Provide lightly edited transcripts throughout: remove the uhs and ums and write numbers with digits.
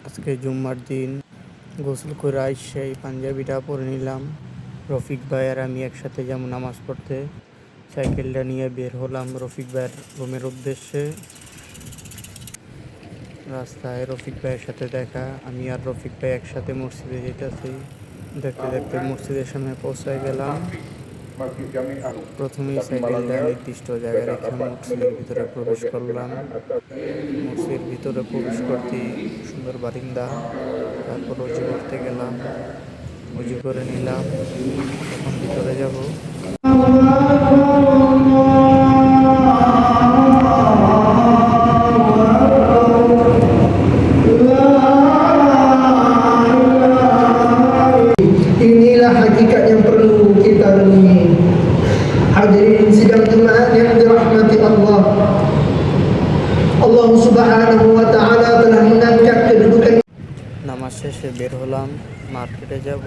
আজকে জুম্মার দিন গোসল করে সেই পাঞ্জাবিটা পরে নিলাম। রফিক ভাই আর আমি একসাথে যেমন নামাজ পড়তে সাইকেলটা নিয়ে বের হলাম রফিক ভাইয়ের রুমের উদ্দেশ্যে। রাস্তায় রফিক ভাইয়ের সাথে দেখা, আমি আর রফিক ভাই একসাথে মসজিদে যেতেছি। দেখতে দেখতে মসজিদের সামনে পৌঁছায় গেলাম। প্রথমেই সাইকেলটা নির্দিষ্ট জায়গায় রেখে মসজিদের ভিতরে প্রবেশ করলাম। মসজিদের ভিতরে প্রবেশ করতেই সুন্দর বারিন্দা, তারপর অজু করতে গেলাম, অজু করে নিলাম। এখন ভিতরে যাব। Inilah hakikat yang perlu kita renungi. Hadirin sidang jemaah yang dirahmati Allah. Allah Subhanahu wa taala telah mengangkat kedudukan. নামাজ শেষে বের হলাম, মার্কেটে যাব,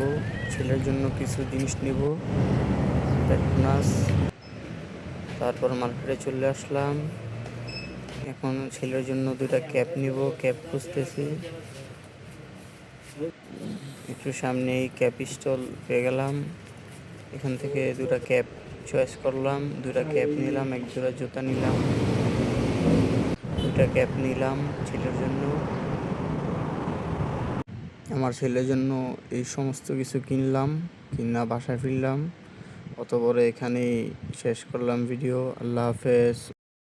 ছেলের জন্য কিছু জিনিস নিব, পেটনাস। তারপর মার্কেটে চলে আসলাম। এখন ছেলের জন্য দুটা ক্যাপ নিব, ক্যাপ খুঁজতেছি। একটু সামনেই ক্যাপ স্টল পেয়ে গেলাম। এখান থেকে দুটা ক্যাপ চয়েস করলাম, দুটা ক্যাপ নিলাম, এক জোড়া জুতা নিলাম, দুটা ক্যাপ নিলাম ছেলের জন্য। আমার ছেলের জন্য এই সমস্ত কিছু কিনলাম, কিনা বাসায় ফিরলাম। অতঃপর এখানেই শেষ করলাম ভিডিও। আল্লাহ হাফেজ।